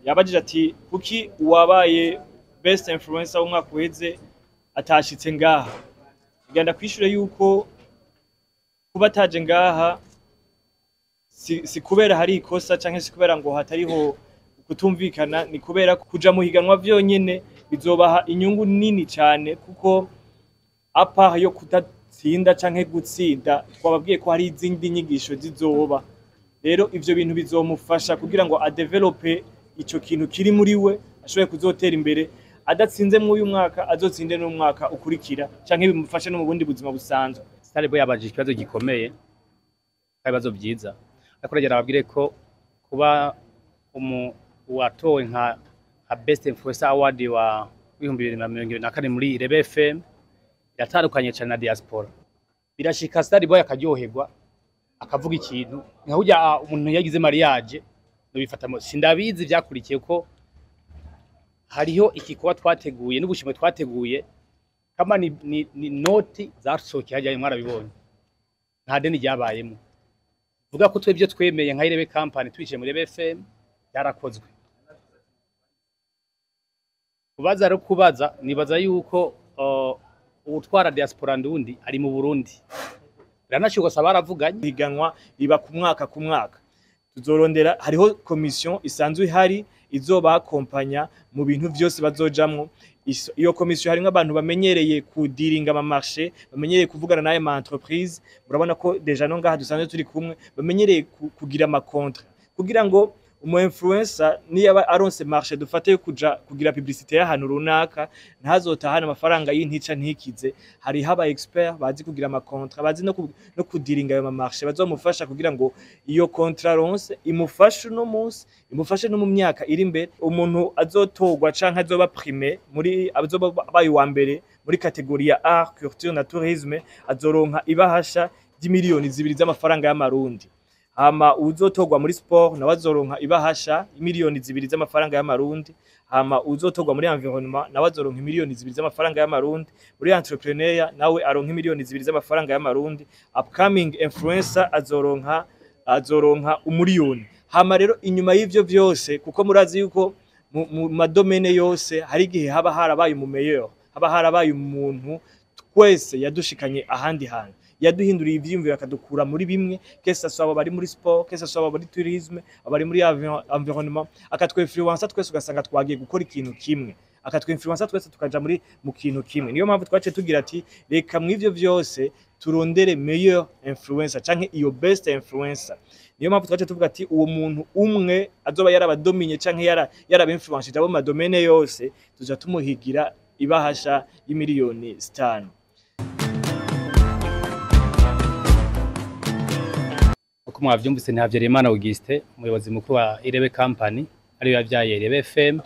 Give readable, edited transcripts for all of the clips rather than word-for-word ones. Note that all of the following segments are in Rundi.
yabajije ati kuki uwabaye best influencer w'umwaka uheze atashitse ngaha. Igenda kwishure yuko kuba ataje ngaha si kubera hari ikosa canke si kubera ngo hatariho kutumvikana, ni kubera kuja mu higanwa vyonyene bizobaha inyungu nini cyane, kuko apa yo kudatsinda canke gutsinda twababwiye ko hari izindi nyigisho zizoba. Rero ivyo bintu bizomufasha kugira ngo adevelope ico kintu kiri muri we, ashobore kuzotera imbere, adatsinze mu uyu mwaka azotsinde no mwaka ukurikira canke bimufashe no mu bundi buzima busanzwe. Starboy yabajije ikibazo gikomeye, ibibazo byiza, ariko rero ababwire ko kuba watowe nka Best Influencer Award wa 2024 muri Irebe FM yatandukanye cyane na diaspora. Birashika Starboy akaryoherwa akavuga ikintu nka hujya umuntu yagize mariage no bifatamo, sindabizi vyakurikiye ko hariho ikikuba twateguye n'ubushimwe twateguye, kama ni noti zasohokeye hajya mwarabibonye, nta deni ryabayemo. Vuga ko twebyo twemeye nka Irebe company twicije muri Irebe FM yarakozwe. Kubaza ro kubaza nibaza yuko utwara diaspora ndundi ari mu Burundi. Biranashiko sabaravuganye higanwa riba ku mwaka tuzorondera, hariho commission isanzwe ihari izoba akompanya mu bintu byose bazojamwo. Iyo commission harimo abantu bamenyereye kudiringa ama marché, bamenyereye kuvugana naye ma entreprise. Murabona ko deja no ngaha dusanzwe turi kumwe, bamenyereye kugira ama contrat kugira ngo umu influencer niba aronse marché dufate yo kuja kugira publicité y'ahantu runaka ntazotahana amafaranga y'intica ntikize. Hari haba expert bazi kugira ama contrat, bazi no kudiringa ayo marché, bazomufasha kugira ngo iyo contrat ronse imufashe no munsi, imufashe no mu myaka iri imbere. Umuntu azotogwa canke azoba primé muri azoba bayi wa mbere muri kategori ya art, culture na tourisme azoronka ibahasha y'imiliyoni 2 z'amafaranga y'amarundi. Hama uzotogwa muri sport na wazoronka ibahasha imiliyoni 2 z'amafaranga y'amarundi. Hama uzotogwa muri environnement na wazoronka imiliyoni 2 z'amafaranga y'amarundi. Muri entrepreneur nawe aronka imiliyoni 2 z'amafaranga y'amarundi. Upcoming influencer azoronka umuliyoni. Hama rero inyuma y'ivyo vyose, kuko murazi yuko mu madomene yose hari igihe haba harabaye umumeilleur, haba harabaye umuntu twese yadushikanye ahandi hantu, yaduhinduriye ivyiyumviro akadukura muri bimwe, kesa swaba bari muri sport, kesa swaba bari tourisme, abari muri environnement, akatwinfluencer twese ugasanga twagiye gukora ikintu kimwe, akatwinfluencer twese tukaja mu kintu kimwe. Niyo mpamvu twace tugira ati reka mw'ivyo vyose turondere meilleur influencer canke iyo best influencer. Niyo mpamvu twace tuvuga ati uwo muntu umwe azoba yarabadominye canke yarabinfluencer abo madomene yose, tuja tumuhigira ibahasha y'imiliyoni 5. uko mwavyumvise Ntihavyarimana Auguste, umuyobozi mukuru wa Irebe company ariyo yavyaye Irebe FM.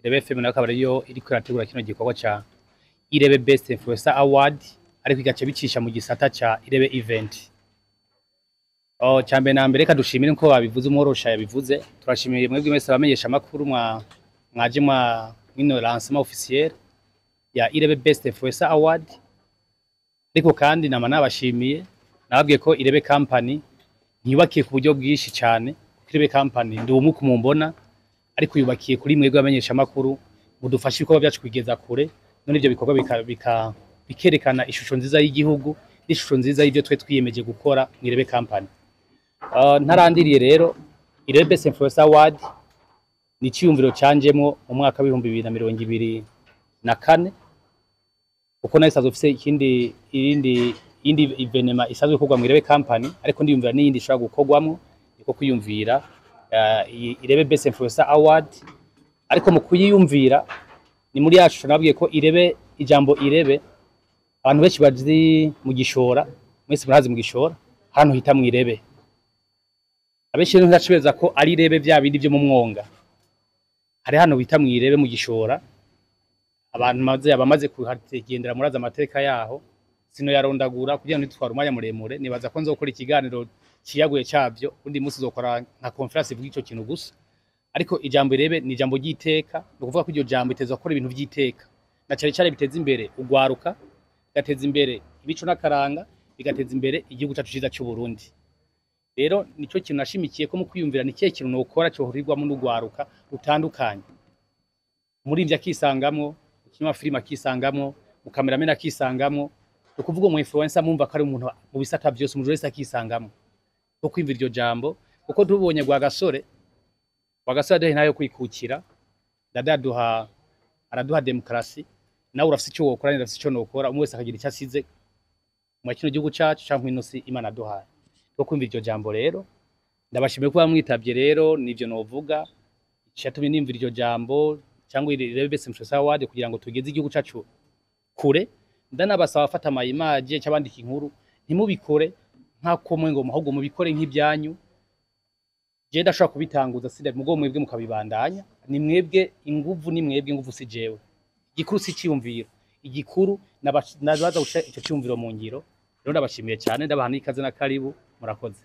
Irebe FM nayo akaba ariyo iriko irategura kino gikorwa ca Irebe Best Influencer Award, ariko igace bicisha mu gisata ca Irebe event. Cyambe na mbere reka dushimire nko babivuze, umworosha yabivuze. Turashimiye mwebwe mwese abamenyesha makuru mwaje mwino lancement officiel ya Irebe Best Influencer Award. Ariko kandi nabashimiye, nababwiye ko Irebe company ntiyubakiye ku buryo bwishi cyane. Irebe company ndi umuku mumbona, ariko yubakiye kuri mwebwe abamenyesha makuru mudufasha ibikorwa byacu kwigeza kure. None ivyo bikorwa bikerekana ishusho nziza y'igihugu n'ishusho nziza y'ivyo twe twiyemeje gukora mu Irebe company. Ntarandiriye rero, Irebe Best Influencer Award ni ciyumviro canjemo mu mwaka wa 2024, uko nayo sazofise irindi evenement isazwe gukorwa mu Irebe company, ariko ndiyumvira n'iyindi ishobora gukorwamwo, niko kwiyumvira Irebe Best Influencer Award. Ariko mu kuyiyumvira ni muri yacu nabwiye ko Irebe, ijambo Irebe abantu benshi bazi mu Gishora, mwese murazi mu Gishora hano hita mu Irebe. Abenshi ntacibeza ko ari Irebe vya bindi byo mu Mwonga, hari hano bita mu Irebe mu Gishora. Abantu bamaze kuhagendera muraza amateka yaho, sino yarondagura kugira ngo nitwara umwanya muremure. Nibaza ko nzokora ikiganiro kiyaguye cyavyo, undi munsi uzokora nka conference ivuga ico kintu gusa. Ariko ijambo Irebe ni ijambo ry'iteka, no kuvuga ko iryo jambo itezwa gukora ibintu vy'iteka, na cyane biteza imbere ugwaruka, gateza imbere ibico n'akaranga, bigateza imbere igihugu cyacu ciza cy'u Burundi. rero nico kintu nashimikiye ko mu kwiyumvira ni kihe kintu nokora cyohurirwamo n'ugwaruka rutandukanye umuririmbyi akisangamwo ukina filime akisangamwo ukameramena akisangamwo ukuvuga mu influencer mumva ko ari umuntu mu bisata byose umuntu wese akisangamwo ko kwimvira iryo jambo kuko tubonye gwa gasore aduhe nayo kwikukira dadaduha araduha demokrasi nawe urafise icyo wokora ndafise icyo nokora umwe wese akagira icyo asize mu kino gihugu cacu canke inosi Imana duhaye ko kwimvira iryo jambo rero ndabashimiye kuba mwitavye rero nivyo novuga cyatumye nimvira iryo jambo cyangwa irebe Best Influencer Award kugira ngo tugeze igihugu cacu kure ndanabasaba afata amayimaje cyabandika inkuru ntimubikore nkako mwe ngo ahubwo mubikore nk'ibyanyu je ndashaka kubitanguza sida mugo mwebwe mukabibandanya ni mwebwe inguvu si jewe igikuru si cyumviro igikuru nabaza guca icyo cyumviro mu ngiro rero ndabashimiye cyane ndabahana ikaze na karibu murakoze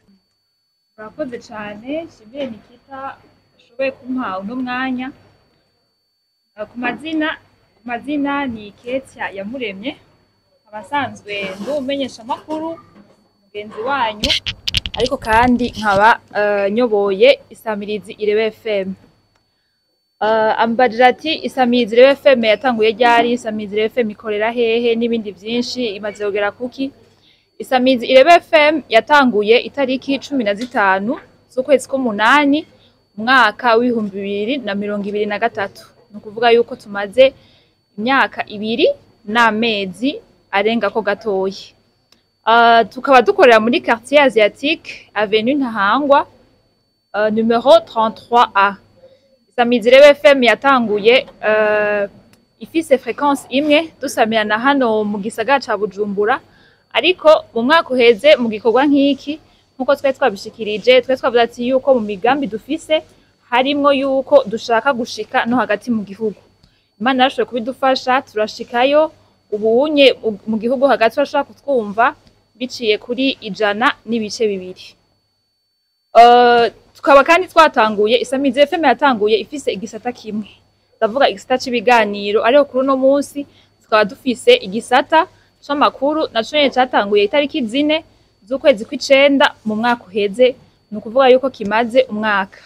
cyane shimiye Nikita ashoboye kumpa uno mwanya ku mazina ni Ketia Yamuremye abasanzwe ndumenyesha makuru mugenzi wanyu ariko kandi nkaba nyoboye isamirizi Irebe FM ambajira ati isamirizi Irebe FM yatanguye ryari isamirizi Irebe FM ikorera hehe n'ibindi byinshi imaze kugera kuki isamirizi Irebe FM yatanguye itariki 15 z'ukwezi k'umunani umwaka w'2023 nukuvuga yuko tumaze imyaka 2 n'amezi arenga ko gatoyi tukaba dukorera muri quartier asiatique avenue Ntahangwa numero 33A isamirizi Irebe FM yatanguye ifise fréquence imwe dusamirana hano mu gisagara ca Bujumbura ariko mu mwaka uheze mu gikorwa nk'iki nkuko twe twabishikirije twe twavuze ati yuko mu migambi dufise harimwo yuko dushaka gushika no hagati mu gihugu Imana yashoboye kubidufasha turashikayo ubunye mu gihugu hagati bashaka kutwumva biciye kuri 100.2 tukaba kandi twatanguye isamirizi FM yatanguye ifise igisata kimwe ndavuga igisata c'ibiganiro ariko kuri no munsi tukaba dufise igisata c'amakuru naco nyene catanguye itariki 4 z'ukwezi kw'icenda mu mwaka uheze nukuvuga yuko kimaze umwaka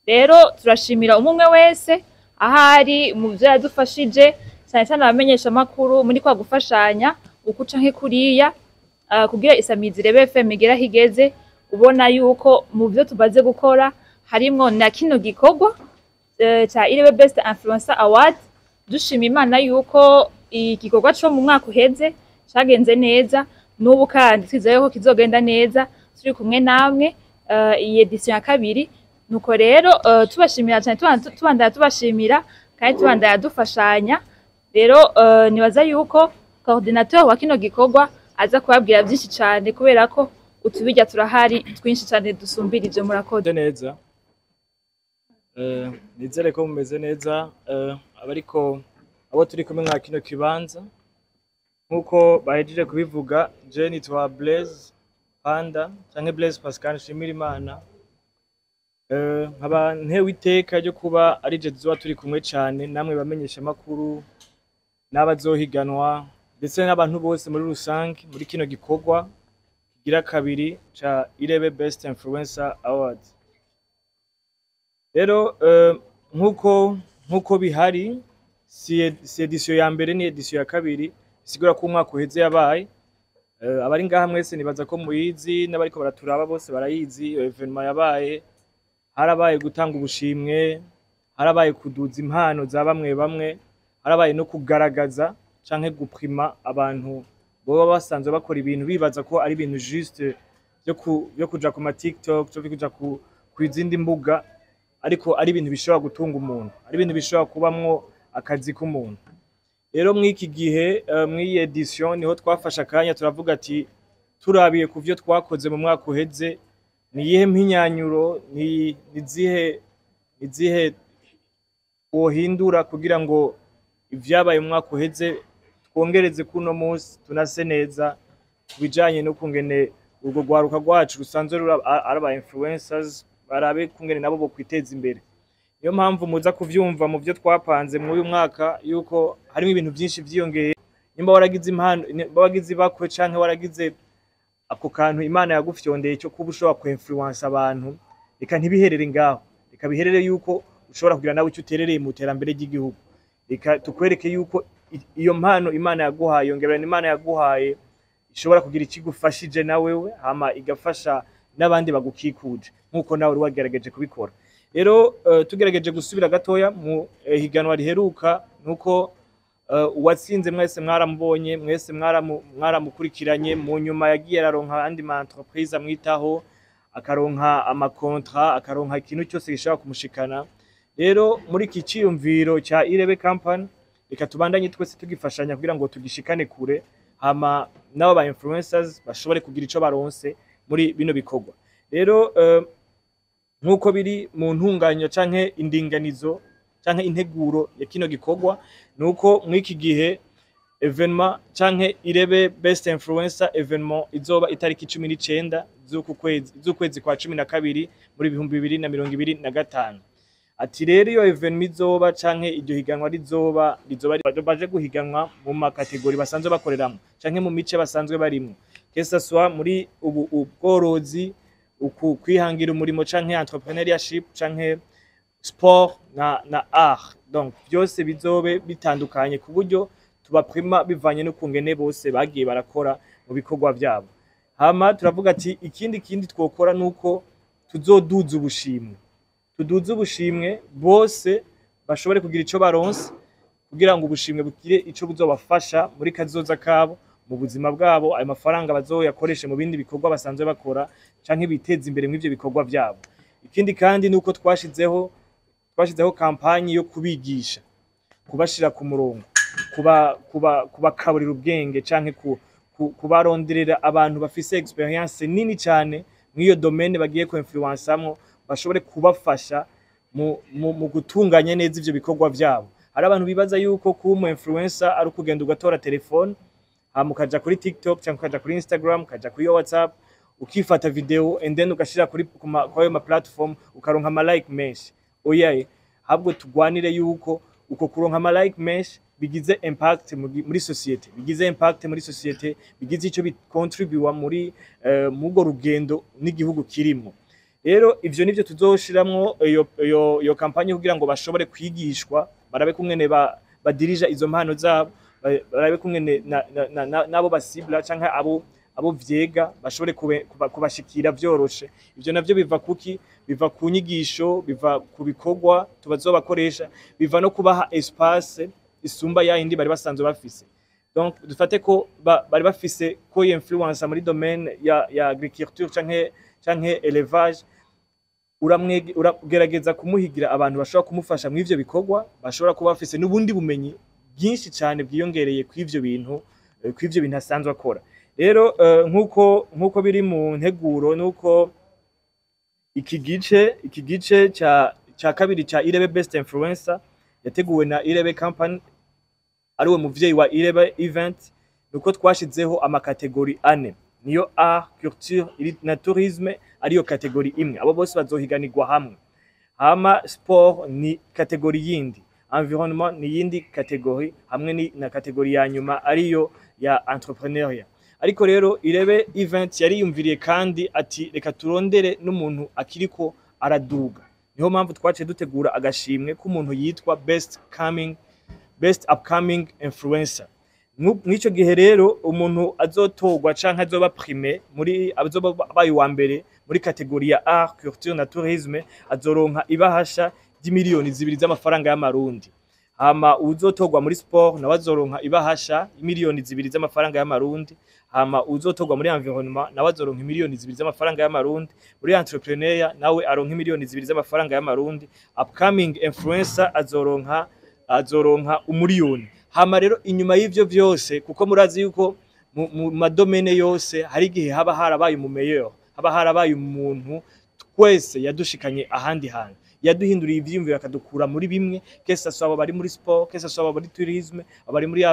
rero turashimira umwe wese ahari mu byo yadufashije cyane cyane abamenyesha makuru muri kwa gufashanya ukuca nke kuriya kugira isamirizi Irebe FM igera higeze ubona yuko mu byo tubaze gukora harimo na kino gikorwa cha Irebe Best Influencer Award dushima Imana yuko igikorwa cyo mu mwaka uheze cagenze neza n'ubu kandi twizeye ko kizogenda neza turi kumwe namwe iyi edition ya kabiri nuko rero tubashimira cyane tubandaya tubashimira kandi tubandaya dufashanya rero nibaza yuko coordinateur wa kino gikorwa aza kubabwira byinshi cyane kubera ko utubijya turahari twinshi cyane dusumbirije murakoze neza nizere ko mumeze neza abariko abo turi kumwe nka kino kibanza nkuko bahejeje kubivuga je nitwa Blaise Panda canke Blaise Pascal Shimirimana nkaba ntewe iteka ryo kuba ari je tuzoba turi kumwe cyane namwe bamenyesha makuru n'abazohiganwa ndetse n'abantu bose muri rusange muri kino gikorwa kigira kabiri ca Irebe Best Influencer Award rero nkuko bihari si edition ya mbere ni edition ya kabiri sigura ko umwaka uheze yabaye abari ngaha mwese nibaza ko muyizi n'abariko baraturaba bose barayizi evenement yabaye harabaye gutanga ubushimwe harabaye kuduza impano za bamwe harabaye no kugaragaza canke guprima abantu boba basanzwe bakora ibintu bibaza ko ari ibintu juste byo kuja ku ma TikTok cyo kuja ku izindi mbuga ariko ari ibintu bishobora gutunga umuntu ari ibintu bishobora kubamwo akazi k'umuntu rero mw'iki gihe mw'iyi edition niho twafasha akanya turavuga ati turabiye ku byo twakoze mu mwaka uheze ni iyihe mpinyanyuro ni izihe wohindura kugira ngo ivyabaye mu mwaka uheze twongereze kuno munsi tunase neza kubijanye no kungene urwo rwaruka rwacu rusanzwe araba influencers barabe kungene nabo bo kwiteza imbere niyo mpamvu muza kuvyumva mu byo twapanze mu uyu mwaka yuko harimo ibintu byinshi vyiyongeye nimba waragize impano wagize bakwe canke waragize ako kantu Imana yagufyondeye cyo kuba ushobora ku-influence abantu, reka ntibiherere ngaho, reka biherere yuko ushobora kugira nawe icyo uterereye mu terambere ry'igihugu. Reka tukwereke yuko iyo mpano Imana yaguhaye, iyo ngabirano Imana yaguhaye ishobora kugira ikigufashije nawewe, hama igafasha n'abandi bagukikuje nk'uko nawe wagerageje kubikora. Rero tugerageje gusubira gatoya mu higanwa riheruka, nuko uwatsinze mwese mwaramubonye, mwese mwaramukurikiranye, mu nyuma yagiye araronka andi ma entreprise amwitaho, akaronka amakontra, akaronka ikintu cyose gishobora kumushikana. Rero muri iki ciyumviro cya Irebe Company, reka tubandanye twese tugifashanya kugira ngo tugishikane kure, hama nabo ba influencers bashobore kugira ico baronse muri bino bikorwa. Rero nkuko biri mu ntunganyo canke indinganizo canke integuro ya kino gikorwa, nuko mw'iki gihe evenement canke Irebe Best Influencer evenement izoba itariki 19 z'ukwezi kwa 12 muri 2025. Ati rero iyo evenement izoba canke iryo higanwa rizoba baje guhiganwa mu makategori basanzwe bakoreramo canke mu mice basanzwe barimo, kesa soit muri ubworozi, kwihangira umurimo canke entrepreneurship canke sport na art. Donc byose bizobe bitandukanye ku buryo tubaprima bivanye no kungene bose bagiye barakora mu bikorwa byabo. Hama turavuga ati ikindi twokora nuko tuzoduza ubushimwe, tuduze ubushimwe bose bashobore kugira ico baronse, kugira ngo ubushimwe bukire ico buzobafasha muri kazoza kabo mu buzima bwabo, ayo mafaranga bazoyakoreshe mu bindi bikorwa basanzwe bakora canke biteza imbere mu ivyo bikorwa byabo. Ikindi kandi nuko twashizeho kampanye yo kubigisha, kubashira ku murongo, kubakaburira ubwenge canke kubaronderera abantu bafise experience nini cyane mw'iyo domaine bagiye ku influenceamwo, bashobore kubafasha mu gutunganya neza ivyo bikorwa byabo. Hari abantu bibaza yuko kuba umu influencer ari ukugenda ugatora telefone, hama ukaja kuri TikTok cyangwa ukaja kuri Instagram, ukaja kuri WhatsApp, ukifata video and then ugashira kuri ayo ma platform ukaronka ama like menshi. Oya, habwo tugwanire yuko uko kuronka ama like menshi bigize impact muri societe, bigize impact muri societe, bigize ico bicontribute muri mugo rugendo n'igihugu kirimo. Rero ivyo nivyo tuzoshiramwo iyo kampanye kugira ngo bashobore kwigishwa, barabe kumwene badirija izo mpano zabo, barabe kumwene nabo basibla canke abo vyega bashobore kubashikira vyoroshe. Ivyo navyo biva kuki? Biva ku nyigisho, biva ku bikorwa tubazobakoresha, biva no kubaha espace isumba yindi bari basanzwe bafise. Donc dufate ko bari bafise ko influence muri domaine ya agriculture canke élevage, uragerageza kumuhigira abantu bashobora kumufasha mu ivyo bikorwa, bashobora kuba bafise n'ubundi bumenyi bwinshi cyane bwiyongereye kw'ivyo bintu asanzwe akora. Rero nkuko biri mu nteguro, nuko iki gice ca kabiri ca Irebe Best Influencer yateguwe na Irebe Company, ari we muvyeyi wa Irebe Event, nuko twashizeho amakategori 4, niyo art, culture na tourisme ariyo kategori imwe, abo bose bazohiganirwa hamwe. Hama sport ni kategori yindi, environnement ni yindi kategori, hamwe na kategori ya nyuma ariyo ya entrepreneuriat. Ariko rero Irebe Event yari yumviriye kandi ati reka turondere n'umuntu akiriko araduga, niho mpamvu twaciye dutegura agashimwe k'umuntu yitwa best upcoming influencer. Mw'ico gihe rero umuntu azotogwa canke azoba prime azoba bayi wa mbere muri kategori ya art, culture na tourisme, azoronka ibahasha y'imiliyoni 2 z'amafaranga y'amarundi. Hama uzotogwa muri sport nawe azoronka ibahasha y'imiliyoni 2 z'amafaranga y'amarundi. Hama uzotogwa muri environnement nawe azoronka imiliyoni 2 z'amafaranga y'amarundi. Muri entrepreneur nawe aronka imiliyoni 2 z'amafaranga y'amarundi. Upcoming influencer azoronka umuliyoni. Hama rero inyuma y'ivyo vyose, kuko murazi yuko mu madomene yose hari igihe haba harabaye umumeilleur, haba harabaye umuntu twese yadushikanye ahandi hantu, yaduhinduriye ivyiyumviro akadukura muri bimwe, kesa swaba bari muri sport, kesa swaba bari tourisme, abari muri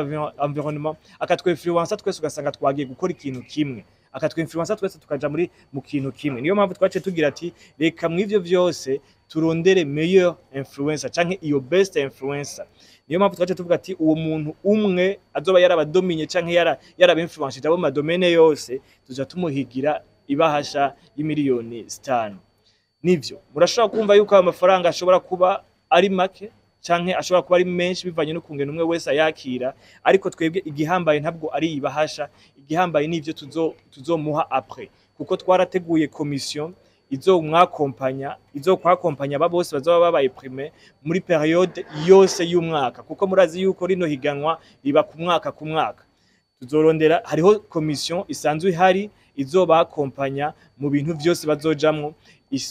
environnement, akatwe influencer twese ugasanga twagiye gukora ikintu kimwe, akatwinfluencer twese tukaja mu kintu kimwe. Niyo mpamvu twaciye tugira ati reka mw'ivyo vyose turondere meilleur influencer canke iyo best influencer. Niyo mpamvu twaciye tuvuga ati uwo muntu umwe azoba yarabadominye canke yarabinfluenced abo madomene yose tuja tumuhigira ibahasha y'imiliyoni 5. Nivyo murashobora kumva yuko ayo mafaranga ashobora kuba ari make canke ashobora kuba ari menshi bivanye no kungena umwe wese ayakira, ariko twebwe igihambaye ntabwo ari ibahasha, igihambaye n'ivyo tuzomuha après, kuko twarateguye commission izokwakompanya aba bose bazoba babaye prime muri periode yose y'umwaka, kuko murazi yuko rino higanwa riba ku mwaka. Tuzorondera, hariho commission isanzwe ihari izobakompanya mu bintu vyose bazojamwo.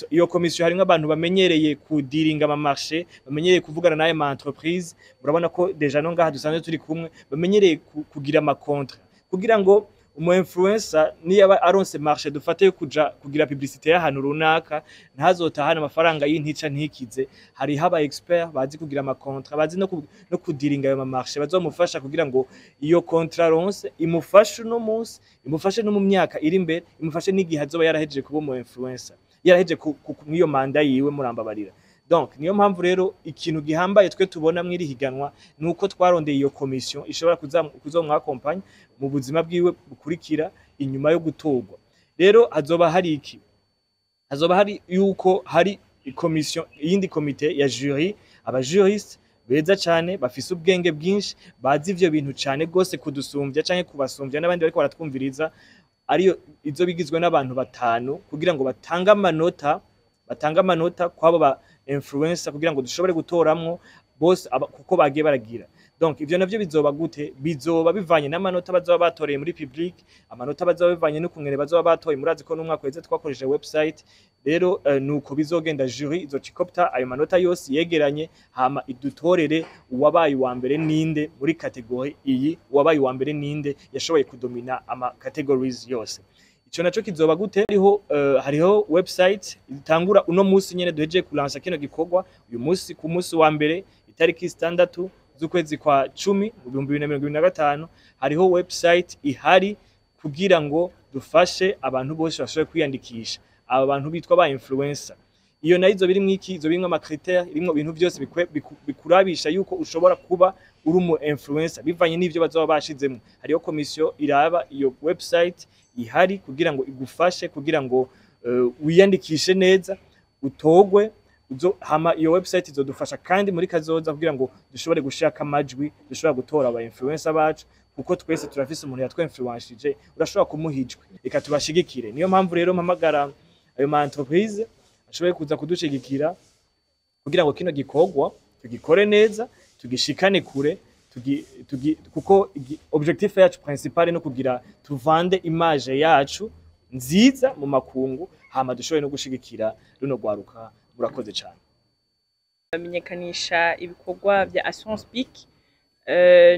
Iyo commission harimwo abantu bamenyereye kudiringa ama marché, bamenyereye kuvugana n'ayo ma entreprise. Murabona ko deja no ngaha dusanzwe turi kumwe, bamenyereye kugira ama contrat kugira ngo umu influencer niba aronse marché dufate yo kugira publicité y'ahantu runaka ntazotahana amafaranga y'intica ntikize. Hari haba expert bazi kugira ama contrat, bazi no kudiringa ayo ma marché, bazomufasha kugira ngo iyo contrat ronse imufashe no munsi, imufashe no mu myaka iri imbere, imufashe n'igihe azoba yarahejeje kuba umu influencer, yaraheje mw'iyo manda yiwe murambabarira. Donc niyo mpamvu rero ikintu gihambaye twe tubona mw'iri higanwa nuko twarondeye iyo commission ishobora kuzomwakompanya mu buzima bwiwe bukurikira inyuma yo gutorwa. Rero hazoba hari iki? Hazoba hari yuko hari commission, iyindi komite ya jury, aba juriste beza cyane bafise ubwenge bwinshi, bazi ivyo bintu cyane gose kudusumbya canke kubasumbya n'abandi bariko baratwumviriza, ariyo izo bigizwe n'abantu 5 kugira ngo batange amanota kwabo ba influencer kugira ngo dushobore gutoramwo bose kuko bagiye baragira. Donc ivyo navyo bizoba gute? Bizoba bivanye n'amanota bazoba batoreye muri public, amanota bazoba bivanye no kungene bazoba batoye. Murazi ko n'umwaka weze twakoresheje website, rero nuko bizogenda jury izocikopta ayo manota yose yegeranye, hama idutorere uwabaye wa mbere ninde muri category iyi, uwabaye wa mbere ninde yashoboye kudomina ama categories yose. Ico naco kizoba gute? Hariho website itangura uno musi nyene duhejeje kulansa kino gikorwa uyu musi, ku musi wa mbere itariki 6 z'ukwezi kwa 10 mu 2025 hariho website ihari kugira ngo dufashe abantu bose bashobore kwiyandikisha, aba bantu bitwa ba influencer. Iyo nayo izo birimwo iki? Izo birimwo ama critères, irimwo ibintu byose bikurabisha yuko ushobora kuba uri umu influencer bivanye n'ivyo bazoba bashizemo. Hariho commission iraba iyo website ihari kugira ngo igufashe kugira ngo wiyandikishe neza utogwe. Hama iyo website izodufasha kandi muri kazoza kugira ngo dushobore gushaka amajwi, dushobora gutora aba influencer bacu, kuko twese turafise umuntu yatwinfluenceje, urashobora kumuhijwe. Reka tubashigikire. Niyo mpamvu rero mpamagara ayo ma entreprise ashoboye kuza kudushigikira kugira ngo kino gikorwa tugikore neza, tugishikane kure, kuko objectif yacu principal no kugira tuvande image yacu nziza mu makungu, hama dushoboye no gushigikira runo gwaruka. Murakoze cyane. Bamenyekanisha ibikorwa vya Assurance Peak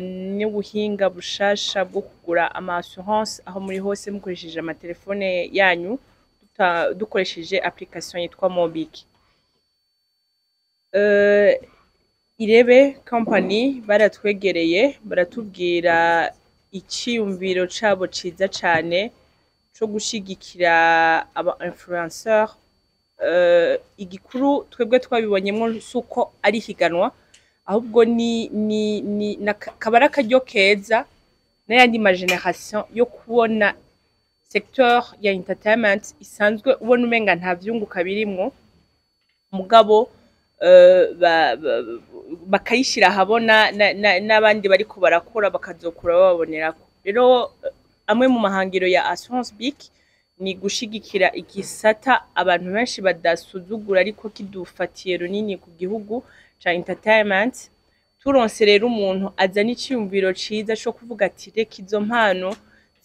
n'ubuhinga bushasha bwo kugura ama assurance aho muri hose mukoresheje amatelefone yanyu, dukoresheje application yitwa Mobic. Irebe company baratwegereye baratubwira iciyumviro cabo ciza cane co gushigikira aba influencer. Igikuru twebwe twabibonyemo suko ari higanwa, ahubwo ni kabara karyo keza n'ayandi ma generation yo kubona secteur ya entertainment isanzwe ubona umenga nta vyunguka birimwo, mugabo bakayishira habona n'abandi bariko barakora bakazokura babonerako. Rero amwe mu mahangiro ya Assurance Peak ni gushigikira igisata abantu benshi badasuzugura ariko kidufatiye runini ku gihugu ca entertainment. Turonse rero umuntu azana iciyumviro ciza cyo kuvuga ati reka izo mpano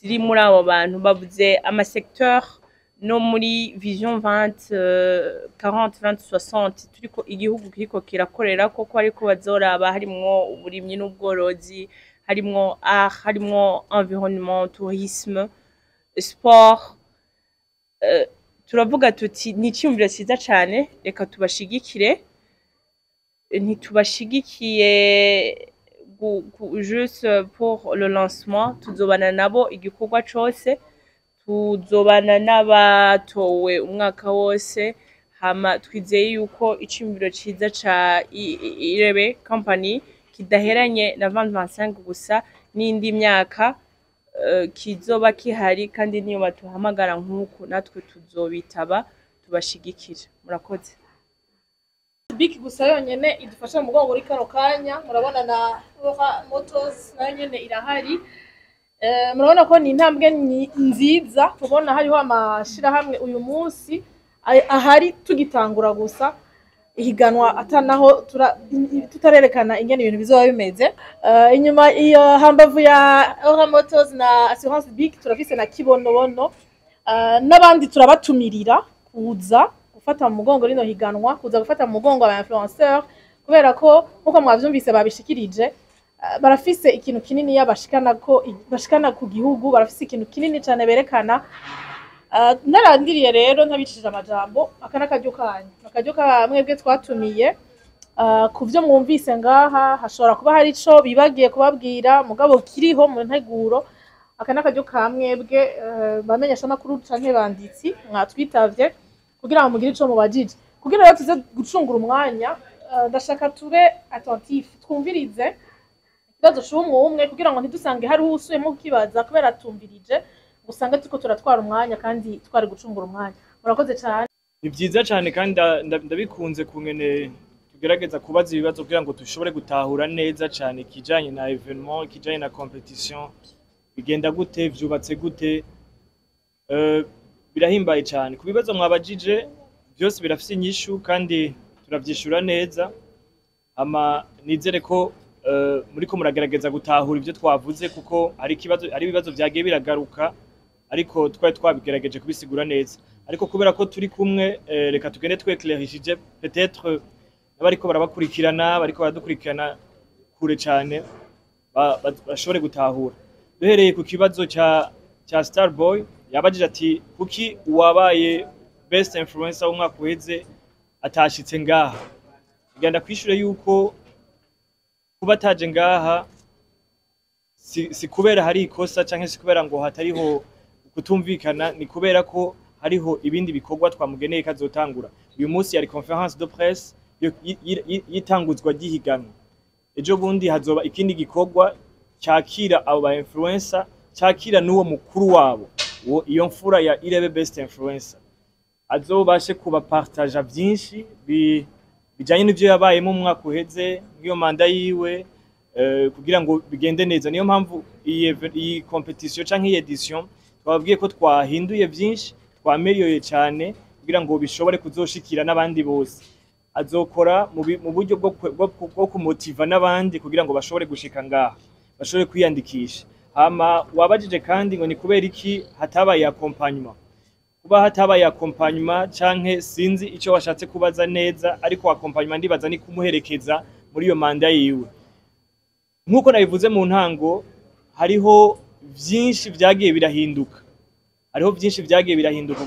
ziri muri abo bantu bavuze ama secteur no muri vision 20 40 20 60 turiko igihugu kiriko kirakorera koko ariko bazoraba harimwo uburimyi n'ubworozi, harimwo art, harimwo environnement, tourisme, sport. Turavuga tuti ni cyumvira ciza cyane, reka tubashigikire. Ntitubashigikiye juste pour le lancement, tuzobana nabo igikorwa cose tuzobana n'abatowe umwaka wose, hama twizeye yuko iciyumviro ciza ca Irebe company kidaheranye na 2025 gusa n'indi myaka kizoba kihari, kandi niyo batuhamagara nk'uku natwe tuzobitaba tubashigikira. Murakoze. Big gusa yonyene idufasha mu mugongo uri kano kanya, murabona na Aura Motors nayo nyene irahari. Murabona ko ni intambwe nziza, tubona hariho amashirahamwe uyu munsi ahari tugitangura gusa ihiganwa atanaho tutarerekana ingene ibintu bizoba bimeze. Inyuma iyo hambavu ya Aura Motors na Assurance Big turafise na Kibonobono, n'abandi turabatumirira kuza gufata mu mugongo rino higanwa, kuza gufata mu mugongo aba influenceur, kubera ko nkuko mwavyumvise babishikirije barafise ikintu kinini bashikana ku gihugu, barafise ikintu kinini cyane berekana. Narandiriye rero ntabicishije amajambo, aka nakaryo kanyu, akaryo ka mwebwe twatumiye kuvyo mwumvise ngaha, hashobora kuba hari ico bibagiye kubabwira mugabo kiriho mu nteguro. Aka nakaryo ka mwebwe bamenyesha makuru canke banditsi mwatwitavye kugira ngo mugire ico mubajije, kugira rero tuze gucungura umwanya. Ndashaka tube attentif, twumvirize ikibazo c'umwe kugira ngo ntidusange hari usuyemo kukibaza kubera tumvirije, usanga tuko turatwara umwanya kandi twari gucungura umwanya. Murakoze cyane. Ni vyiza cyane kandi ndabikunze kungene tugerageza kubaza ibibazo kugira ngo dushobore gutahura neza cyane kijanye na evenement, kijanye na competition, bigenda gute, vyubatse gute. Birahimbaye cyane ku bibazo mwabajije, byose birafise inyishu kandi turavyishura neza. Ama nizere ko muriko muragerageza gutahura ivyo twavuze, kuko hari ibibazo vyagiye biragaruka ariko twari twabigerageje kubisigura neza. Ariko kubera ko turi kumwe, reka tugende tweclairishije peut-être bariko barabakurikirana, bariko baradukurikirana kure cyane bashobore gutahura. Duhereye ku kibazo ca Starboy, yabajije ati kuki uwabaye best influencer w'umwaka uheze atashitse ngaha. Igenda kwishure yuko kuba ataje ngaha si kubera hari ikosa canke si kubera ngo hatariho kutumvikana, ni kubera ko hariho ibindi bikorwa twamugeneye kazotangura. Uyu munsi yari conference de presse yitanguzwa gihiganwa, ejo bundi hazoba ikindi gikorwa cyakira abo ba influencer, cyakira n'uwo mukuru wabo, iyo mfura ya Irebe best influencer, azobashe kuba partage byinshi bijanye n'ivyo yabaye mu mwaka uheze ngiyo manda yiwe, kugira ngo bigende neza. Niyo mpamvu iyi competition canke iyi edition twababwiye ko twahinduye byinshi, twameliyoye cyane kugira ngo bishobore kuzoshikira n'abandi bose. Azokora mu buryo bwo kumotiva n'abandi kugira ngo bashobore gushika ngaha, bashobore kwiyandikisha. Hama wabajije kandi ngo ni kubera iki hatabaye accompagnement. Kuba hatabaye accompagnement canke sinzi ico washatse kubaza neza, ariko accompagnement ndibaza ni kumuherekeza muri iyo manda yiwe. Nkuko nabivuze mu ntango, hariho vyinshi vyagiye birahinduka,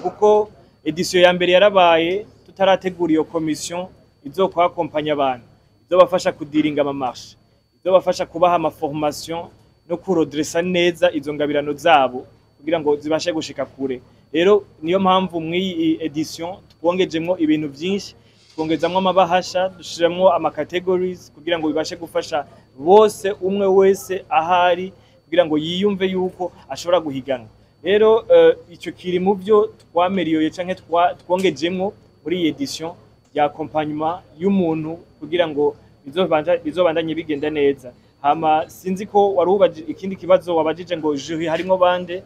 kuko edition ya mbere yarabaye tutarategura iyo commission izokwa accompagner abantu, izobafasha kudiringa ama marche, izobafasha kubaha ama formation no kurodressa neza izo ngabirano zabo kugira ngo zibashe gushika kure. Rero niyo mpamvu mw'iyi edition twongejemwo ibintu byinshi, twongezamwo amabahasha, dushiramwo ama categories kugira ngo bibashe gufasha bose, umwe wese ahari, kugira ngo yiyumve yuko ashobora guhiganwa. Rero ico kiri mu byo twameliyoye canke twongejemwo muri iyi edition ya accompagnement y'umuntu kugira ngo bizobandanye bigenda neza. Hama sinzi ko warubaje ikindi kibazo wabajije ngo jury harimo bande.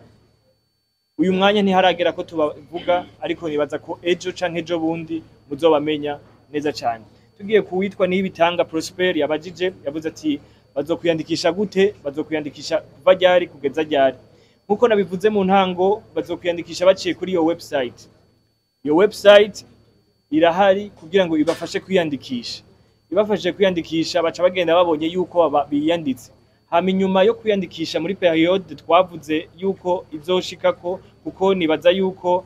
Uyu mwanya ntiharagera ko tubavuga, ariko nibaza ko ejo canke ejo bundi muzobamenya neza cyane. Tugiye kuwitwa Nibitanga Prosper, yabajije yavuze ati bazokwiyandikisha gute, bazokwiyandikisha kuva ryari kugeza ryari. Nkuko nabivuze mu ntango, bazokwiyandikisha baciye kuri iyo website. Iyo website irahari kugira ngo ibafashe kwiyandikisha. Ibafashe kwiyandikisha baca bagenda babonye yuko biyanditse. Hama inyuma yo kwiyandikisha muri periode twavuze yuko izoshikako, kuko nibaza yuko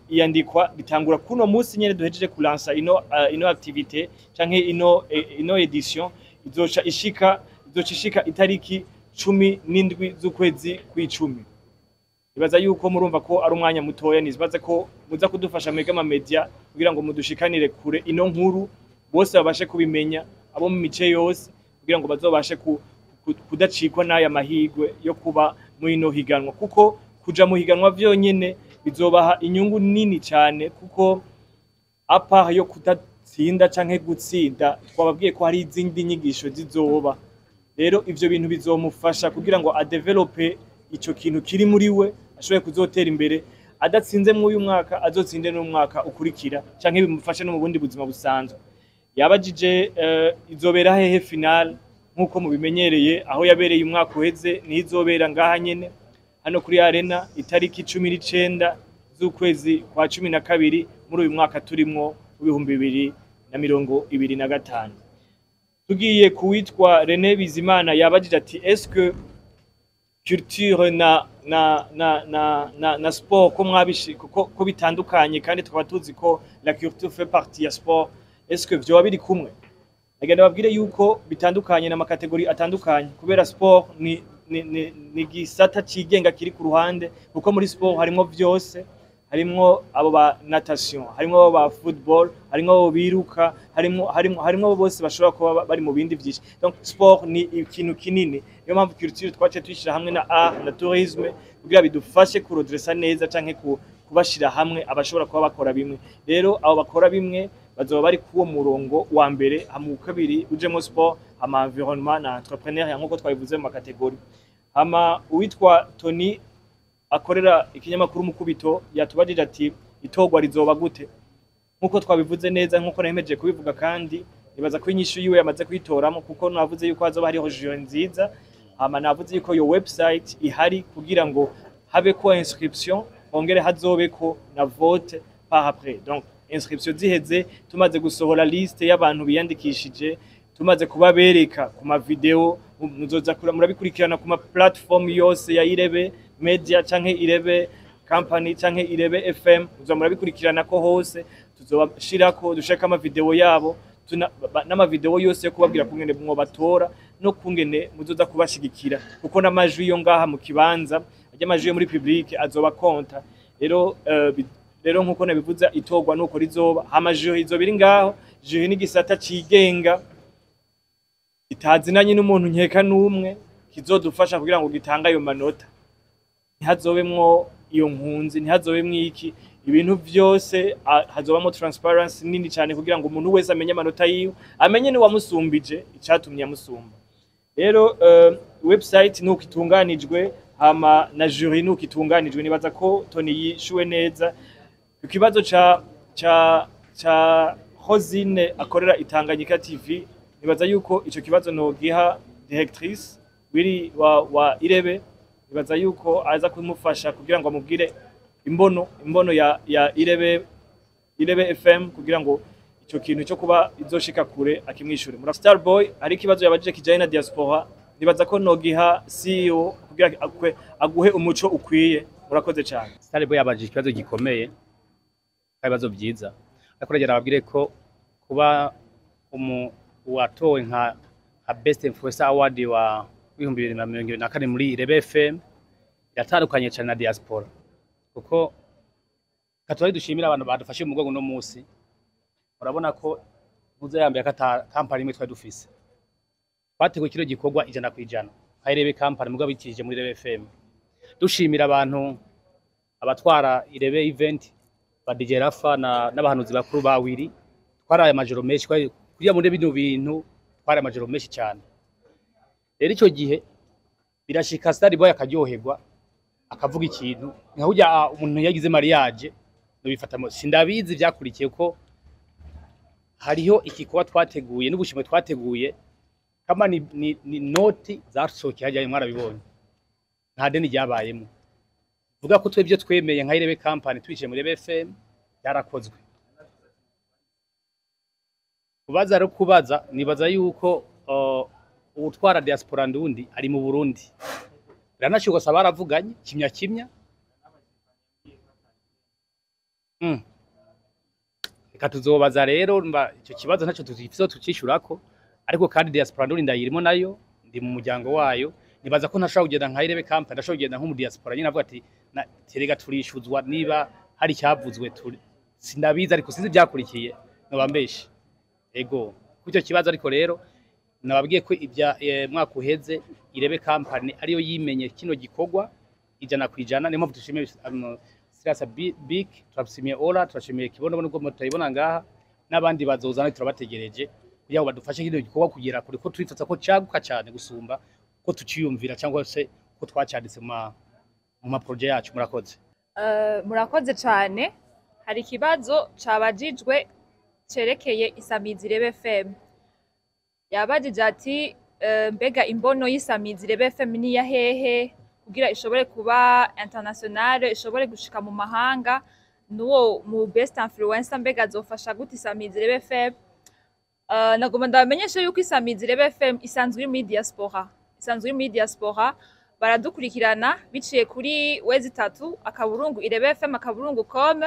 iyandikwa bitangura kuno munsi nyene duhejeje kulansa ino activité canke ino edition, izoca ishika itariki 17 z'ukwezi kw'icumi. nibaza yuko murumva ko ari umwanya mutoya, nibaza ko muza kudufasha mwebwe ama media kugira ngo mudushikanire kure ino nkuru bose babashe kubimenya, abo mu mice yose kugira ngo bazobashe kudacikwa n'aya mahigwe yo kuba muri ino higanwa, kuko kuja mu higanwa vyonyene bizobaha inyungu nini cyane, kuko apa yo kudatsinda canke gutsinda twababwiye ko hari izindi nyigisho zizoba. Rero ivyo bintu bizomufasha kugira ngo adevelope ico kintu kiri muri we, ashobore kuzotera imbere, adatsinze mu uyu mwaka azotsinde no mwaka ukurikira, canke bimufashe no mu bundi buzima busanzwe. Yabajije izobera hehe final, nkuko mubimenyereye aho yabereye umwaka uheze ni izobera ngaha nyene hano kuri Arena itariki 19 z'ukwezi kwa 12 muri uyu mwaka turimwo 2025. Tugiye kuwitwa René Bizimana yabajije ati est-ce que culture na sport ko mwabishi ko bitandukanye kandi tukaba tuzi ko la culture fait partie ya sport, est-ce que vyo biri kumwe? Nagenda babwire yuko bitandukanye na makategori atandukanye, kubera sport ni gisata cigenga kiri ku ruhande, kuko muri sport harimo vyose, harimo abo ba natation, harimo abo ba football, harimo abo biruka, harimo bose bashobora kuba bari mu bindi vyinshi. Donc sport ni ikintu kinini, niyo mpamvu culture twace twishira hamwe na art na tourisme kugira bidufashe kurodressa neza canke kubashira hamwe abashobora kuba bakora bimwe. Rero abo bakora bimwe bazoba bari kuwo murongo wa mbere, mu kabiri ujemo sport, ama environnement na entrepreneur nkuko twabivuze mu makategori. Hama uwitwa Tony akorera ikinyamakuru Mukubito yatubajije ati itogwa rizoba gute? Nkuko twabivuze neza, nkuko nahemeje kubivuga, kandi nibaza ko inyishu yiwe yamaze kwitoramo, kuko navuze yuko hazoba hariho jeu nziza. Hama navuze yuko yo website ihari kugira ngo habe ko inscription, ongere hazobe ko na vote par après. Donc inscription ziheze, tumaze gusohora liste y'abantu biyandikishije, tumaze kubabereka ku ma video, muzoza murabikurikirana ku ma platform yose ya Irebe Media canke Irebe Company canke Irebe FM, muzoza murabikurikirana ko hose tuzobashirako dushaka ama video yabo n'ama video yose yo kubabwira kungene mwo batora no kungene muzoza kubashigikira, kuko n'amajwi yo ngaha mu kibanza ajya amajwi yo muri public azoba konta. Rero nkuko nabivuze itogwa nuko rizoba amajwi izobiri ngaho. Juri ni gisata cigenga itazinanye n'umuntu nkeka n'umwe, kizodufasha kugira ngo gitanga ayo manota, ntihazobemwo iyo nkunzi, ntihazobemwo iki, ibintu vyose hazobamo transparency nini cyane kugira ngo umuntu wese amenye amanota yiwe, amenye ni wamusumbije icatumye amusumba. Rero website nuko itunganijwe, hama na jury nuko itunganijwe, nibaza ko Tony yishuwe neza. Ikibazo cha Rosine akorera Itanganyika TV, nibaza yuko ico kibazo nogiha directrice wiri wa Irebe, nibaza yuko aza kumufasha kugira ngo amubwire imbono ya Irebe FM kugira ngo ico kintu cyo kuba izoshika kure akimwishure. Muri Starboy ari kibazo yabajije kijanye na diaspora, nibaza ko nogiha CEO kugira aguhe umuco ukwiye. Murakoze cyane. Starboy yabajije ikibazo gikomeye, ibibazo byiza, ariko ragera ababwire ko kuba watowe nka Best Influencer Award wa 2024 muri Irebe FM yatandukanye cyane na diaspora, kuko katwari dushimira abantu badufashe mu mugongo no munsi. Urabona ko muze yambaye kata company imwe twari dufise, bateguye kiro gikorwa 100% nka Irebe company mugabo bitije muri Irebe FM. Dushimira abantu abatwara Irebe event ba DJ Rafa n'abahanuzi bakuru bawiri, twaraye amajoro menshi kugira muri bino bintu, twaraye amajoro menshi cyane. Rero ico gihe birashika Starboy akaryoherwa akavuga ikintu nka hujya umuntu yagize mariage no bifatamo, sindabizi byakurikiye ko hariho ikikuba twateguye n'ubushimwe twateguye, kama ni noti zasohokeye hajya mwarabibonye, nta deni ryabayemo. Vuga ko twebye twemeye nka Irebe company twicije muri Irebe FM yarakozwe. Kubaza ro kubaza, nibaza yuko utwara diaspora ndundi ari mu Burundi, biranashiko saba baravuganye kimya reka tuzobaza rero icyo kibazo ntacyo tuzifise tukishurako, ariko kandi diaspora ndundi ndayirimo nayo, ndi mu muryango wayo, nibaza ko ntashobora kugenda nka Irebe Company, ndashobora kugenda nko mu diaspora nyine avuga ati terega turishuzwa niba hari cyavuzwe sinabizi ariko sinzi byakurikiye nobambeshe ego kucyo kibazo. Ariko rero nababwiye ko ibya mwaka uheze Irebe Company ariyo yimenye kino gikorwa ijana kwijana, niyo mpamvu dushimiye Sirasa Big, turashimiye Ora, turashimiye Kibondo nubwo mutayibona ngaha, n'abandi bazozana turabategereje kugira ngo badufashe kino gikorwa kugera kuri ko twifuza ko caguka cyane gusumba ko tuciyumvira cyangwa se ko twacanditse mu maproje yacu. Murakoze. Murakoze cyane. Hari ikibazo cabajijwe cerekeye Isamizi Irebe FM. Yabajije ati mbega imbono y'Isamizi Irebe FM ni ya hehe kugira ishobore kuba internationale, ishobore gushika mu mahanga, nuwo mu best influencer mbega azofasha gute Isamizi Irebe FM? Nagomba ndabamenyesha yuko Isamizi Irebe FM isanzwe iri muri diaspora. Isanzwe iri muri diaspora, baradukurikirana biciye kuri wezi 3 akaburungu Irebe FM akaburungu.com,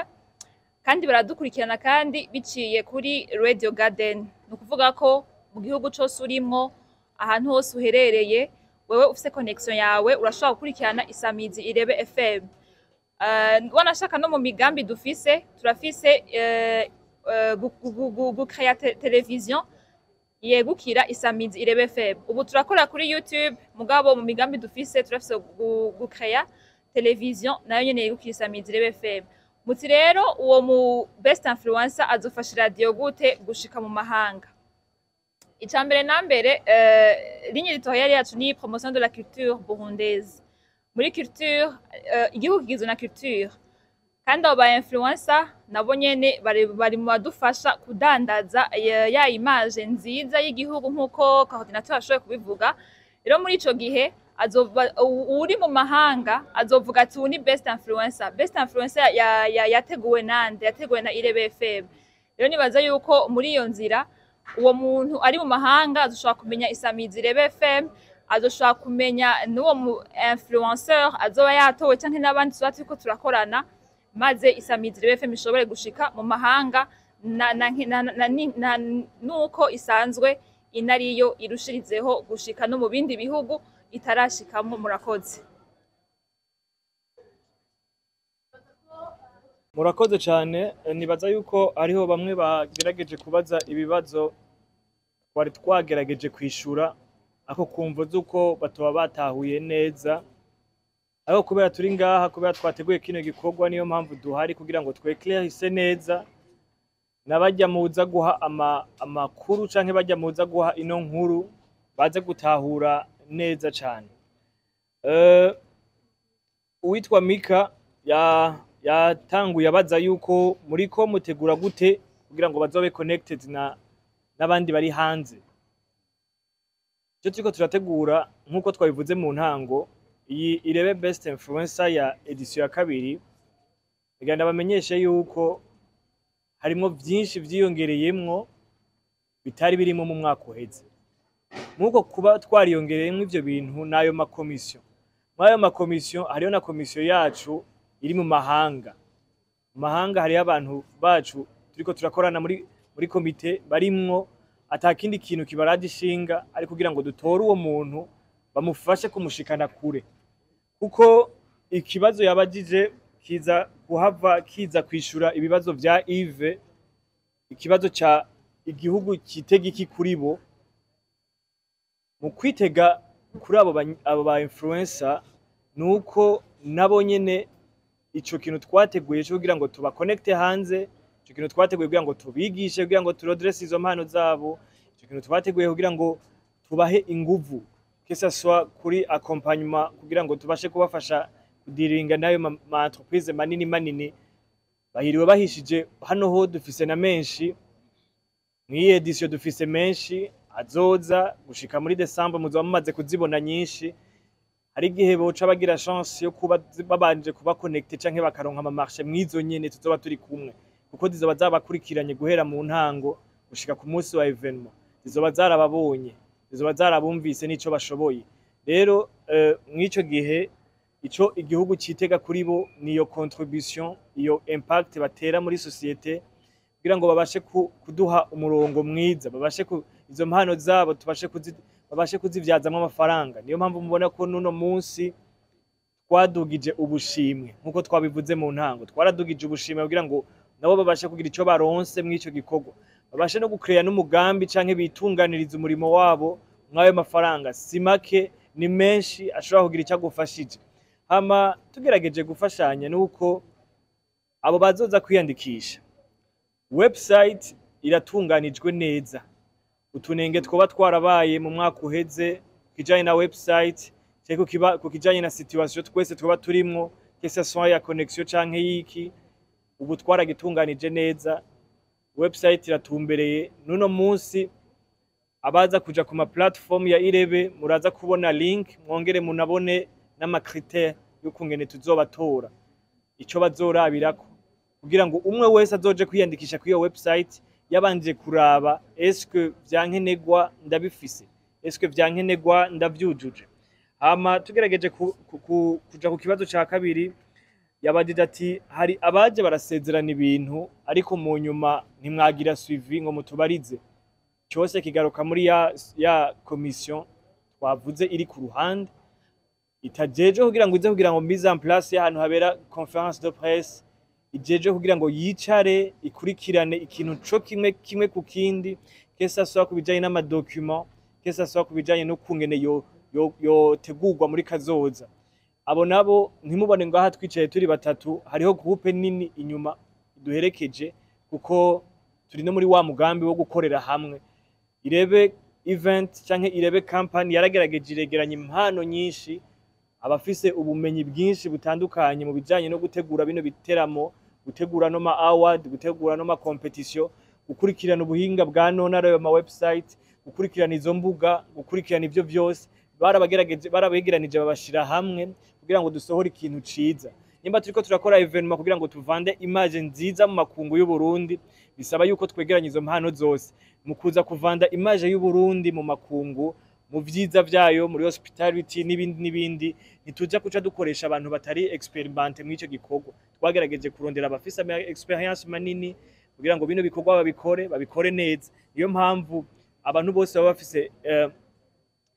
kandi baradukurikirana kandi biciye kuri Radio Garden. Nukuvuga ko mu gihugu cyose urimo, ahantu hose uherereye, wewe ufise connection yawe urashobora gukurikirana Isamizi Irebe FM. Wanashaka no mu migambi dufise, turafise gukrea television yegukira Isamizi Irebe FM. Ubu turakora kuri YouTube, mugabo mu migambi dufise turafise gukrea television nayo nyene yegukira Isamizi Irebe FM. Muti rero uwo mu best influencer azofasha radio gute gushika mu mahanga? Icambere nambere ligne editoriale yacu ni promotion de la culture burundaise. Muri culture igihugu kigizwe na culture, kandi abo ba influencer nabo nyene bari mu badufasha kudandaza ya image nziza y'igihugu nkuko coordinateur ashoboye kubivuga. Rero muri ico gihe uri mu mahanga azovuga ati ni best influencer. Best influencer yateguwe nande? Yateguwe na Irebe FM. Rero nibaza yuko muri iyo nzira uwo muntu ari mu mahanga azoshobora kumenya Isamizi Irebe FM, azoshobora kumenya n'uwo mu influencer azoba yatowe canke n'abandi tuba turiko turakorana, maze Isamizi Irebe FM ishobore gushika mu mahanga nuko isanzwe inariyo irushirizeho gushika no mu bindi bihugu itarashikamo. Murakoze. Murakoze cyane. Nibaza yuko ariho bamwe bagerageje kubaza ibibazo twari twagerageje kwishura, ako kumva zuko batoba batahuye neza, ariko kubera turi ngaha, kubera twateguye kino gikorwa, niyo mpamvu duhari kugira ngo tweclaire neza nabajya muza guha amakuru canke bajya muza guha ino nkuru baze gutahura neza cyane. Uwitwa Mika yatanguye abaza yuko muri ko mutegura gute kugira ngo bazobe connected n'abandi bari hanze. Cyo turiko turategura nkuko twabivuze mu ntango, iyi Irebe best influencer ya edition ya kabiri, iganda bamenyeshe yuko harimo byinshi vyiyongereyemwo bitari birimo mu mwaka uheze. Muko kuba twariyongereyemwo ivyo bintu nayo makomisiyo. Mwayo makomisiyo hariyo na komisiyo yacu iri mu mahanga. Mu mahanga hari abantu bacu turiko turakorana muri komite barimwo, atakindi kintu kibaradishinga ari kugira ngo dutore uwo muntu bamufashe kumushikana kure. Kuko ikibazo yabajije kiza kuhava kiza kwishura ibibazo vya Yves, ikibazo ca igihugu kitega iki kuri bo. Mu kwitega kuri abo ba influencer nuko nabo nyene ico kintu twateguye cyo kugira ngo tuba connecte hanze, ico kintu twateguye kugira ngo tubigishe, kugira ngo turodresse izo mpano zabo, ico kintu twateguye kugira ngo tubahe inguvu kesa swa kuri accompagnement, kugira ngo tubashe kubafasha kudiringa nayo ma entreprise manini bahiriwe bahishije. Hano ho dufise na menshi, mwi edition dufise menshi azoza gushika muri December, muzo bamaze kuzibona nyinshi. Hari gihe boca bagira chance yo kuba babanje kuba connected canke bakaronka ama marché mwizo nyene tuzoba turi kumwe, kuko zizoba zabakurikiranye guhera mu ntango gushika ku munsi wa evenement. Zizoba zarababonye, zizoba zarabumvise nico bashoboye. Rero mwico gihe ico igihugu citega kuri bo niyo contribution, iyo impact batera muri societe, kugira ngo babashe kuduha umurongo mwiza, babashe izo mpano zabo babashe kuzivyazamwo amafaranga. Niyo mpamvu mubona ko nuno munsi twadugije ubushimwe nkuko twabivuze mu ntango, twaradugije ubushimwe kugira ngo nabo babashe kugira ico baronse mw'ico gikorwa, babashe no gucrea n'umugambi canke bitunganiriza umurimo wabo mwayo mafaranga. Si make, ni menshi ashobora kugira ico agufashije. Hama tugerageje gufashanya nuko abo bazoza kwiyandikisha, website iratunganijwe neza. Utunenge twoba twarabaye mu mwaka uheze kijanye na website ku kijanye na situation twese twoba turimwo, que ce soit ya connexion canke yiki, ubu twaragitunganije neza. Website iratumbereye. Nuno munsi abaza kuja ku ma platform ya Irebe muraza kubona link, mwongere munabone n'amakritère y'ukungene tuzobatora, ico bazorabirako kugira ngo umwe wese azoje kwiyandikisha kuri iyo website yabanje kuraba eske vyankenegwa ndabifise, eske vyankenegwa ndavyujuje. Hama tugerageje kuja ku kibazo ca kabiri, yabajije ati hari abaje barasezerana ibintu ariko mu nyuma ntimwagira suivi ngo mutubarize. Cyose kigaruka muri ya commission twavuze iri ku ruhande, itajeje kugira ngo ize kugira ngo mise en place y'ahantu habera conférence de presse, ijeje kugira ngo yicare ikurikirane ikintu co kimwe ku kindi, que ça soit kubijanye n'amadocument, que ça soit kubijanye no kungene yotegurwa muri kazoza. Abo nabo ntimubone ngaha twicaye turi batatu, hariho groupe nini inyuma duherekeje kuko turi no muri wa mugambi wo gukorera hamwe. Irebe event canke Irebe company yaragerageje iregeranya impano nyinshi, abafise ubumenyi bwinshi butandukanye mu bijanye no gutegura bino biteramo, gutegura no ma award, gutegura no ma competition, gukurikirana ubuhinga bwa none ari ma website, gukurikirana izo mbuga, gukurikirana ivyo vyose. Barabegeranije babashira hamwe kugira ngo dusohore ikintu ciza. Nimba turiko turakora evenement kugira ngo tuvande image nziza mu makungu y'u Burundi, bisaba yuko twegeranya izo mpano zose. Mu kuza kuvanda image y'u Burundi mu makungu, mu vyiza vyayo, muri hospitality n'ibindi, ntituja kuca dukoresha abantu batari experimente mw'ico gikorwa. Twagerageje kurondera abafise experience manini kugira ngo bino bikorwa babikore neza. Niyo mpamvu abantu bose baba bafise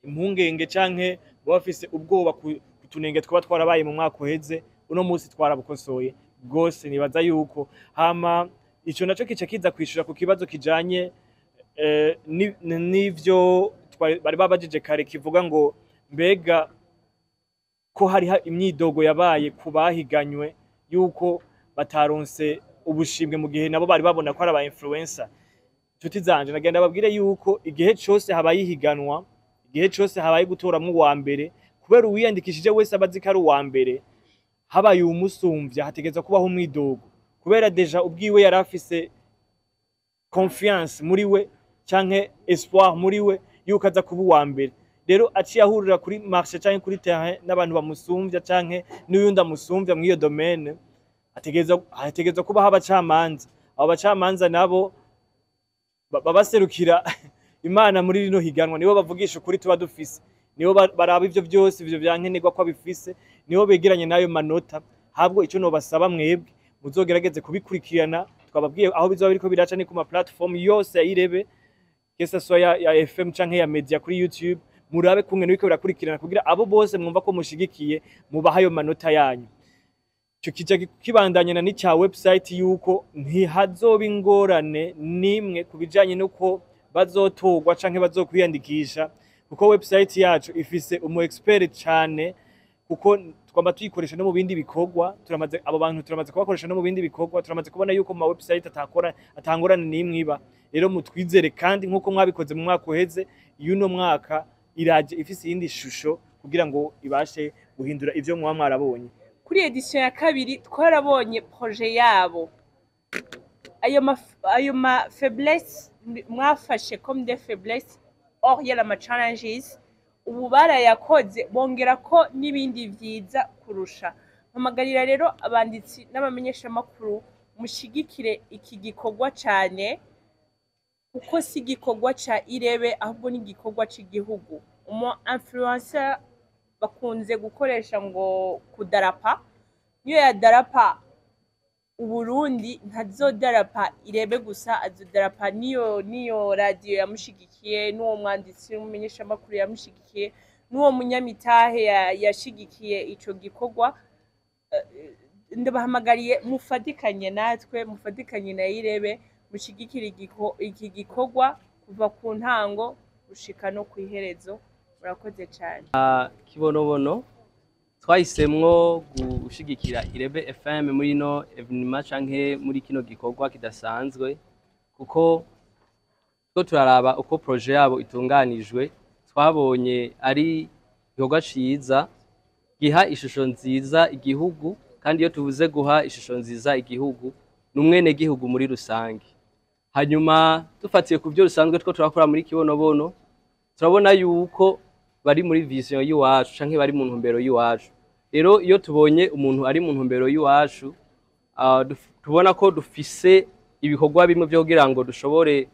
impungenge canke baba bafise ubwoba kutunenge twaba twarabaye mu mwaka uheze, uno munsi twarabukosoye bwose. Nibaza yuko hama ico naco kica kiza kwishura ku kibazo kijanye n'ivyo bari babajije kare, kivuga ngo mbega ko hari imyidogo yabaye ku bahiganywe yuko bataronse ubushimwe mu gihe nabo bari babona ko ari aba influencer. Inshuti zanje, nagenda babwire yuko igihe cose habaye ihiganwa, igihe cose habaye gutoramwo uwa mbere, kubera uwiyandikishije wese abazi ko ari uwa mbere, habaye umusumvya hategeza kubaho umwidogo, kubera deja ubwiwe yari afise confiance muri we canke espoir muri we yuko aza kuba uwa mbere. Rero aciye ahurira kuri marché canke kuri terrain n'abantu bamusumvya canke n'uyundi amusumvya mw'iyo domaine, hategeza kubaho abacamanza. Abo bacamanza nabo babaserukira Imana muri rino higanwa, nibo bavugisha ukuri tuba dufise, nibo baraba ivyo vyose ivyo vyankenerwa ko bifise, nibo begeranye nayo manota. Habwo ico no basaba mwebwe muzogerageze kubikurikirana, twababwiye aho bizoba biriko biraca ni ku ma platform yose ya Irebe, que ce soit ya FM canke ya media kuri YouTube, murabe kungene biriko birakurikirana kugira abo bose mwumva ko mushigikiye mubaha ayo manota yanyu. Ico kija kibandanyana n'icya website yuko ntihazoba ingorane nimwe kubijanye nuko bazotorwa canke bazokwiyandikisha, kuko website yacu ifise umu expert cane, kuko twamba tuyikoresha no mu bindi bikorwa. Abo bantu turamaze kubakoresha no mu bindi bikorwa, turamaze kubona yuko mu website atangorane nimwe iba. Rero mutwizere, kandi nkuko mwabikoze mu mwaka uheze, yuno mwaka iraje ifise iyindi shusho kugira ngo ibashe guhindura ivyo muba mwarabonye. Kuri edition ya kabiri twarabonye projet yabo, ayo ma faiblesse mwafashe comme des faiblesses or yala ma challenges, ubu barayakoze bongera ko n'ibindi vyiza kurusha. Mpamagarira rero abanditsi n'abamenyesha makuru mushigikire iki gikorwa cane, kuko si igikorwa ca Irebe ahubwo ni igikorwa c'igihugu. Umu influencer bakunze gukoresha ngo kudarapa, niyo ya darapa Uburundi ntazodarapa Irebe gusa, azodarapa niyo radio yamushigikiye, n'uwo mwanditsi w'umumenyeshamakuru yamushigikiye, n'uwo munyamitahe yashigikiye ico gikorwa. Ndabahamagariye mufatikanye natwe, mufatikanye na Irebe, mushigikira iki gikorwa kuva ku ntango gushika no kwiherezo. Murakoze cyane. Kibonobono twahisemwo gushigikira Irebe FM muri no evenement canke muri kino gikorwa kidasanzwe, kuko two turaraba uko projet yabo itunganijwe, twabonye ari igikorwa ciza giha ishusho nziza igihugu, kandi iyo tuvuze guha ishusho nziza igihugu n'umwene gihugu muri rusange. Hanyuma dufatiye ku byo rusanzwe two turakora muri Kibonobono, turabona yuko bari muri vision y'iwacu canke bari mu ntumbero y'iwacu. Rero iyo tubonye umuntu ari mu ntumbero y'iwacu, tubona ko dufise ibikorwa bimwe byo kugira ngo dushobore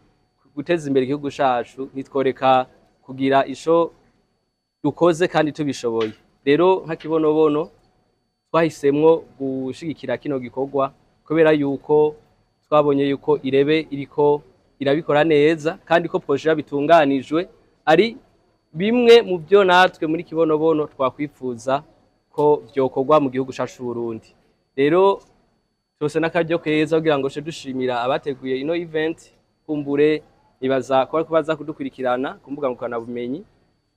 guteza imbere igihugu cacu, nitworeka kugira ico dukoze kandi tubishoboye. Rero nka Kibonobono twahisemwo gushigikira kino gikorwa kubera yuko twabonye yuko Irebe iriko irabikora neza, kandi ko projet bitunganijwe ari bimwe mu byo natwe muri Kibonobono twakwifuza ko byokorwa mu gihugu cacu Burundi. Rero cyose n'akaryo keza kugira ngo dushimira abateguye ino event, kumbure nibaza ko baza kudukurikirana kumbuga ngukana bumenyi,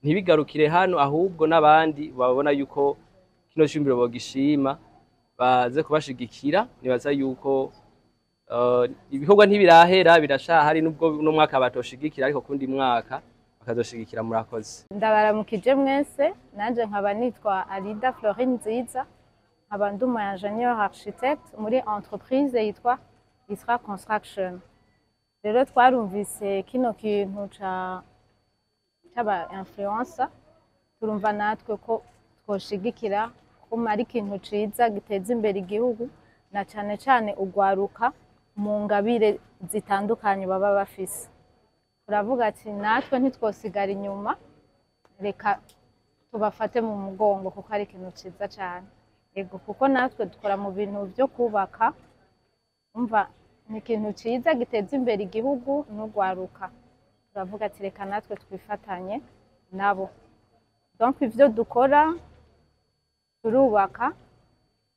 ntibigarukire hano ahubwo n'abandi babona yuko kino shimbiro bogishima baze kubashigikira. Nibaza yuko ibikorwa ntibirahera, birashahari nubwo no mwaka batoshigikira, ariko kundi mwaka bakazoshigikira. Murakoze. Ndabaramukije mwese, nanje nkaba nitwa Alida Florine Nziza, nkaba ndi umu ingénieur architecte muri entreprise yitwa Isra Construction. Rero twarumvise kino kintu c'aba influencer, turumva natwe ko twoshigikira ko ari ikintu ciza giteza imbere igihugu, na cane cane ugwaruka mu ngabire zitandukanye baba bafise. Turavuga ati natwe ntitwosigara inyuma, reka tubafate mu mugongo kuko ari ikintu ciza cyane. Yego, kuko natwe dukora mu bintu byo kubaka, umva ni ikintu ciza giteza imbere igihugu n'ugwaruka. Turavuga ati reka natwe twifatanye nabo. Donc ivyo dukora turubaka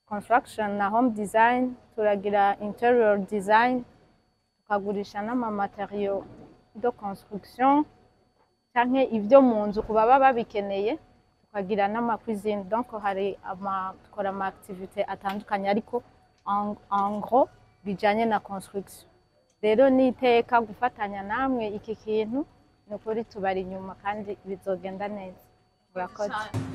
construction na home design, turagira interior design, tukagurisha n'amamateriaux de construction canke ivyo mu nzu kuba baba babikeneye, tukagira n'ama cuisine. Donc hari tukora ama activité atandukanye ariko en gros bijanye na construction. Rero niteka gufatanya namwe iki kintu, nukuri tubari inyuma kandi bizogenda neza. Murakoze.